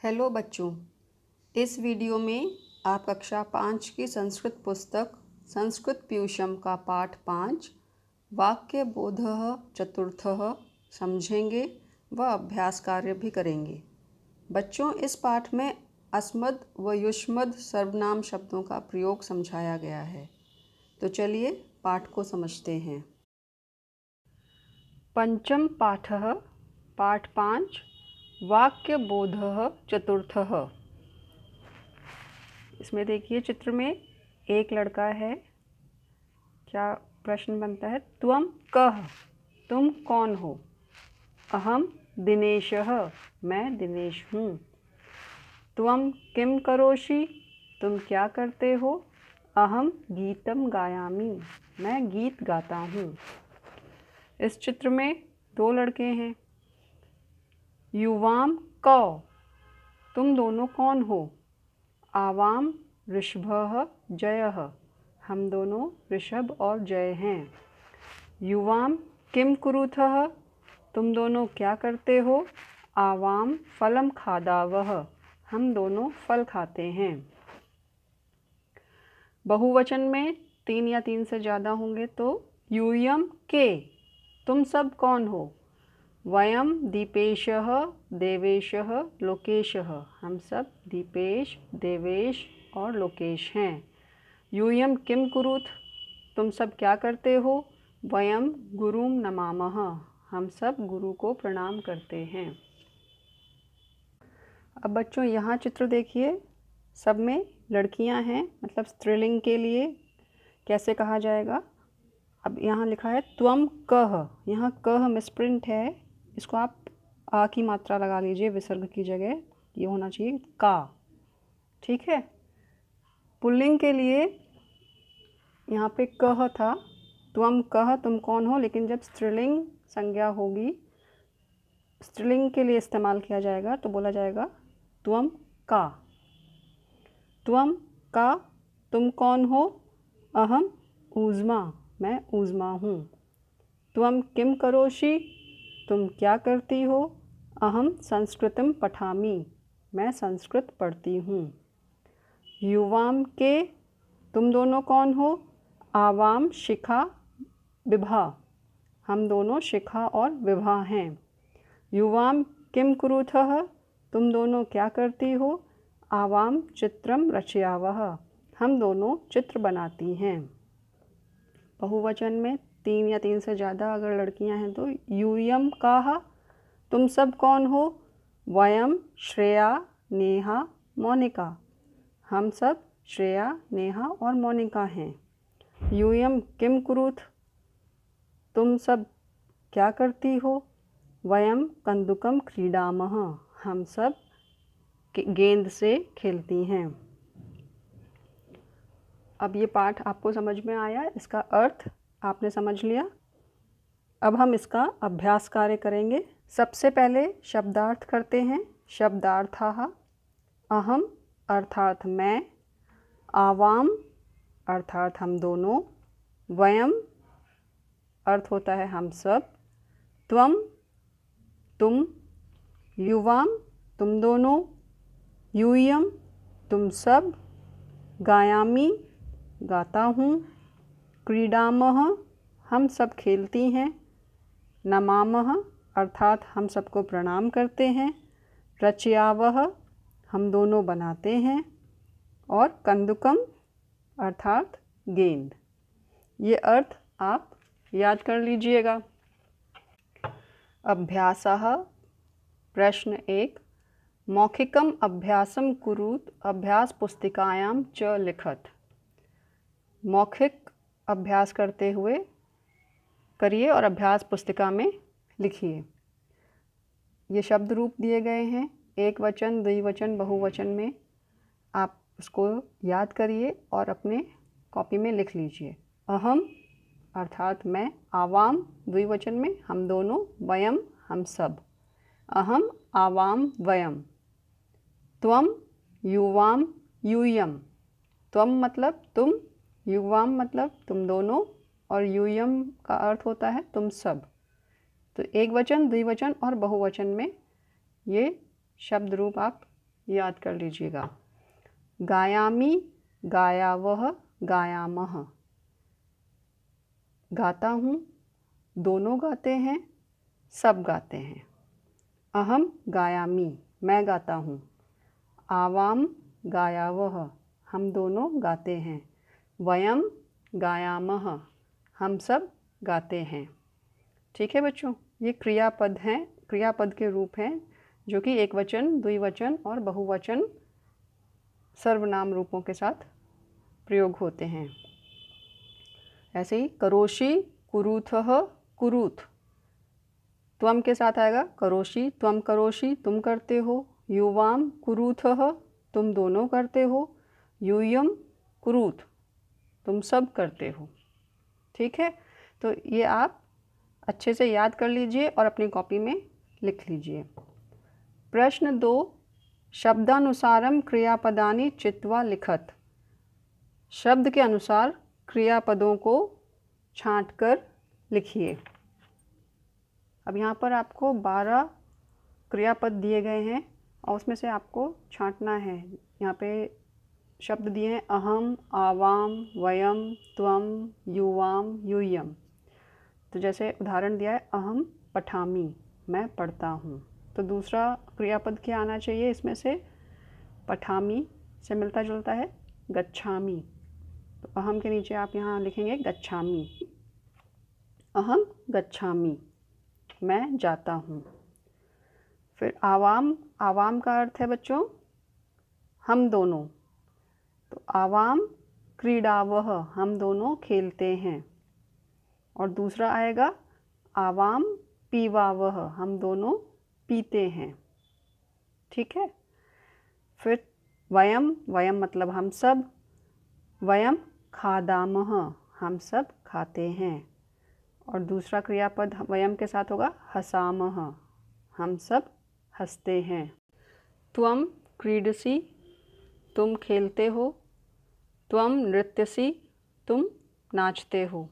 Hello बच्चों, इस video में आप कक्षा 5 की संस्कृत पुस्तक संस्कृत पीयूषम का पाठ 5 वाक्य बोधः चतुर्थः समझेंगे व अभ्यास कार्य भी करेंगे। बच्चों, इस पाठ में अस्मद व युष्मद सर्वनाम शब्दों का प्रयोग समझाया गया है। तो चलिए पाठ को समझते हैं। पंचम पाठः पाठ 5 वाक्य बोधः चतुर्थः। इसमें देखिए चित्र में एक लड़का है। क्या प्रश्न बनता है? त्वम कः, तुम कौन हो? अहम दिनेशः, मैं दिनेश हूँ। त्वम किम करोषि, तुम क्या करते हो? अहम गीतम गायामि, मैं गीत गाता हूँ। इस चित्र में दो लड़के हैं। युवाम कौ, तुम दोनों कौन हो? आवाम ऋषभः जयः, हम दोनों ऋषभ और जय हैं। युवाम किम कुरुथः, तुम दोनों क्या करते हो? आवाम फलम खादावः, हम दोनों फल खाते हैं। बहुवचन में 3 या 3 से ज़्यादा होंगे तो यूयम के, तुम सब कौन हो? वयम दीपेशः देवेशः लोकेशः, हम सब दीपेश देवेश और लोकेश हैं। यूयम किम कुरुथ, तुम सब क्या करते हो? वयम गुरुम नमामः, हम सब गुरु को प्रणाम करते हैं। अब बच्चों यहाँ चित्र देखिए, सब में लड़कियां हैं, मतलब स्त्रीलिंग के लिए कैसे कहा जाएगा? अब यहाँ लिखा है त्वम कः, यहाँ कः मिसप्रिंट है, इसको आप आ की मात्रा लगा लीजिए विसर्ग की जगह, ये होना चाहिए का। ठीक है। पुल्लिंग के लिए यहाँ पे कह था, त्वम कह, तुम कौन हो, लेकिन जब स्त्रीलिंग संज्ञा होगी, स्त्रीलिंग के लिए इस्तेमाल किया जाएगा तो बोला जाएगा त्वम का। त्वम का, तुम कौन हो? अहम ऊज़्मा, मैं ऊज़्मा हूँ। त्वम किम करोषि, तुम क्या करती हो? अहम संस्कृतम पठामि, मैं संस्कृत पढ़ती हूँ। युवाम के, तुम दोनों कौन हो? आवाम शिखा विभा, हम दोनों शिखा और विभा हैं। युवाम किम कुरुथः, तुम दोनों क्या करती हो? आवाम चित्रम रचयावः, हम दोनों चित्र बनाती हैं। बहुवचन में 3 या 3 से ज़्यादा अगर लड़कियां हैं तो यूयम काहा, तुम सब कौन हो? वयम श्रेया नेहा मोनिका, हम सब श्रेया नेहा और मोनिका हैं। यूयम किम कुरुथ, तुम सब क्या करती हो? वयम कंदुकम क्रीडामः, हम सब गेंद से खेलती हैं। अब ये पाठ आपको समझ में आया, इसका अर्थ आपने समझ लिया। अब हम इसका अभ्यास कार्य करेंगे। सबसे पहले शब्दार्थ करते हैं। शब्दार्थः अहम अर्थात मैं, आवाम अर्थात हम दोनों, वयम अर्थ होता है हम सब, त्वम तुम, युवाम तुम दोनों, यूयम तुम सब, गायामी गाता हूँ, क्रीडामः हम सब खेलती हैं, नमामः अर्थात हम सबको प्रणाम करते हैं, रचयावः हम दोनों बनाते हैं, और कंदुकम अर्थात गेंद। ये अर्थ आप याद कर लीजिएगा। अभ्यासः प्रश्न 1 मौखिकम अभ्यासम कुरुत अभ्यास पुस्तिकायां च लिखत। मौखिक अभ्यास करते हुए करिए और अभ्यास पुस्तिका में लिखिए। ये शब्द रूप दिए गए हैं, एक वचन, द्विवचन, बहुवचन में। आप उसको याद करिए और अपने कॉपी में लिख लीजिए। अहम अर्थात मैं, आवाम द्विवचन में हम दोनों, वयम हम सब, अहम आवाम वयम। त्वम युवाम यूयम, त्वम मतलब तुम, युवाम मतलब तुम दोनों, और यूयम का अर्थ होता है तुम सब। तो एक वचन, द्विवचन और बहुवचन में ये शब्द रूप आप याद कर लीजिएगा। गायामि, गायावः, गायामः। गाता हूँ, दोनों गाते हैं, सब गाते हैं। अहम गायामि, मैं गाता हूँ। आवाम गायावः, हम दोनों गाते हैं। वयम गायामः, हम सब गाते हैं। ठीक है बच्चों, ये क्रियापद हैं, क्रियापद के रूप हैं जो कि एकवचन, द्विवचन और बहुवचन सर्वनाम रूपों के साथ प्रयोग होते हैं। ऐसे ही करोषि, कुरुथः, कुरुथ। त्वम के साथ आएगा करोषि, त्वम करोषि, तुम करते हो। युवाम कुरुथः, तुम दोनों करते हो। यूयम कुरुथ, तुम सब करते हो। ठीक है, तो ये आप अच्छे से याद कर लीजिए और अपनी कॉपी में लिख लीजिए। प्रश्न 2, शब्दानुसारम क्रियापदानि चित्वा लिखत। शब्द के अनुसार क्रियापदों को छांटकर लिखिए। अब यहाँ पर आपको 12 क्रियापद दिए गए हैं और उसमें से आपको छांटना है। यहाँ पे शब्द दिए हैं अहम, आवाम, वयम, त्वम, युवाम, यूयम। तो जैसे उदाहरण दिया है अहम पठामि, मैं पढ़ता हूँ। तो दूसरा क्रियापद क्या आना चाहिए इसमें से? पठामि से मिलता जुलता है गच्छामि। तो अहम के नीचे आप यहाँ लिखेंगे गच्छामि। अहम गच्छामि, मैं जाता हूँ। फिर आवाम, आवाम का अर्थ है बच्चों हम दोनों। तो आवाम क्रीडावः, हम दोनों खेलते हैं। और दूसरा आएगा आवाम पीवावः, हम दोनों पीते हैं। ठीक है। फिर वयम, वयम मतलब हम सब। वयम खादामः, हम सब खाते हैं। और दूसरा क्रियापद वयम के साथ होगा हसामः, हम सब हंसते हैं। त्वम क्रीडसि, तुम खेलते हो। त्वम नृत्यसि, तुम नाचते हो।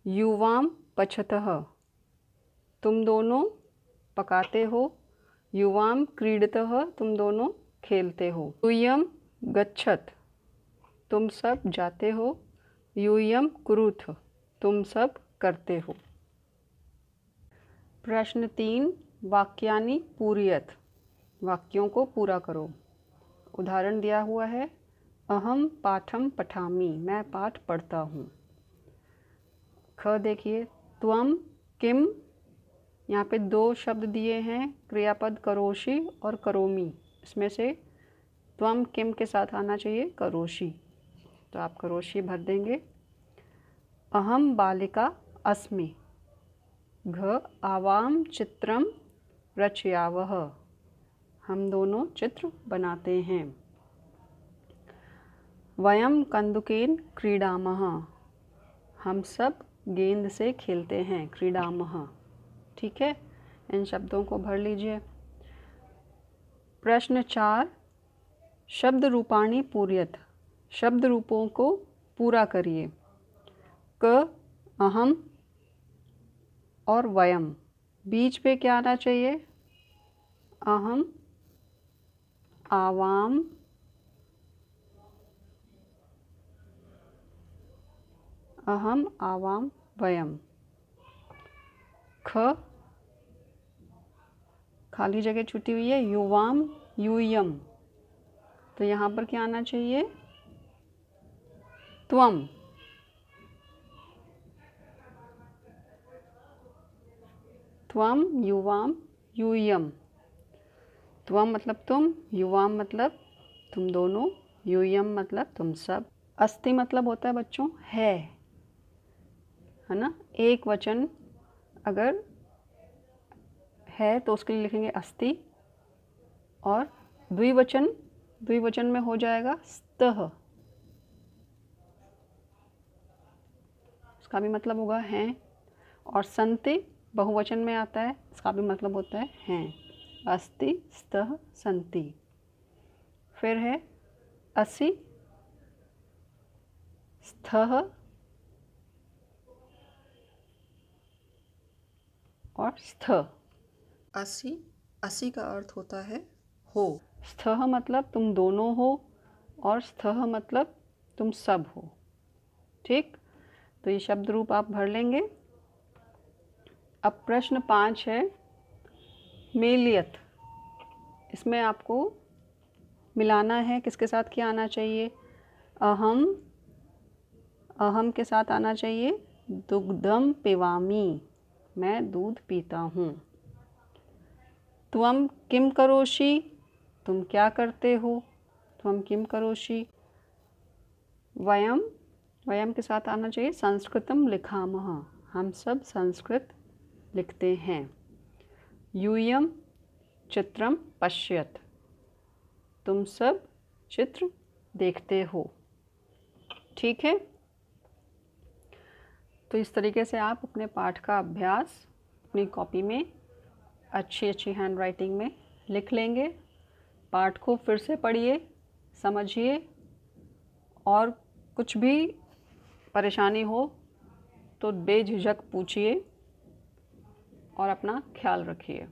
युवाम पचतः, तुम दोनों पकाते हो। युवाम क्रीडतः, तुम दोनों खेलते हो। यूयम गच्छत, तुम सब जाते हो। यूयम कुरुथ, तुम सब करते हो। प्रश्न 3, वाक्यानि पूरयत। वाक्यों को पूरा करो। उदाहरण दिया हुआ है अहम पाठम पठामि, मैं पाठ पढ़ता हूँ। ख देखिए त्वम किम, यहाँ पे 2 शब्द दिए हैं क्रियापद करोषि और करोमि। इसमें से त्वम किम के साथ आना चाहिए करोषि, तो आप करोषि भर देंगे। अहम बालिका अस्मि। घ आवाम चित्रम रचयावः, हम दोनों चित्र बनाते हैं। वयम कंदुकेन क्रीडामः, हम सब गेंद से खेलते हैं। क्रीडामः। ठीक है, इन शब्दों को भर लीजिए। प्रश्न 4, शब्द रूपाणि पूरयत। शब्द रूपों को पूरा करिए। क अहम और वयम, बीच पे क्या आना चाहिए? अहम आवाम अहम आवाम वयम। ख खाली जगह छुटी हुई है युवाम यूयम, तो यहाँ पर क्या आना चाहिए? त्वम। त्वम युवाम यूयम। त्वम मतलब तुम, युवाम मतलब तुम दोनों, यूयम मतलब तुम सब। अस्ति मतलब होता है बच्चों है ना। एक वचन अगर है तो उसके लिए लिखेंगे अस्ति, और द्विवचन, द्विवचन में हो जाएगा स्तः, इसका भी मतलब होगा हैं। और संति बहुवचन में आता है, इसका भी मतलब होता है हैं। अस्ति स्तः संति। फिर है असि स्थः और स्थ। अस्सी, अस्सी का अर्थ होता है हो। स्थः मतलब तुम दोनों हो और स्थः मतलब तुम सब हो। ठीक, तो ये शब्द रूप आप भर लेंगे। अब प्रश्न 5 है मेलियत। इसमें आपको मिलाना है, किसके साथ क्या आना चाहिए? अहम, अहम के साथ आना चाहिए दुग्धम पिबामि, मैं दूध पीता हूँ। त्वम किम करोषि, तुम क्या करते हो? त्वम किम करोषि। वयम, वयम के साथ आना चाहिए संस्कृतम लिखामः, हम सब संस्कृत लिखते हैं। यूयम चित्रम पश्यत, तुम सब चित्र देखते हो। ठीक है, तो इस तरीके से आप अपने पाठ का अभ्यास अपनी कॉपी में अच्छी अच्छी हैंड राइटिंग में लिख लेंगे। पाठ को फिर से पढ़िए, समझिए, और कुछ भी परेशानी हो तो बेझिझक पूछिए और अपना ख्याल रखिए।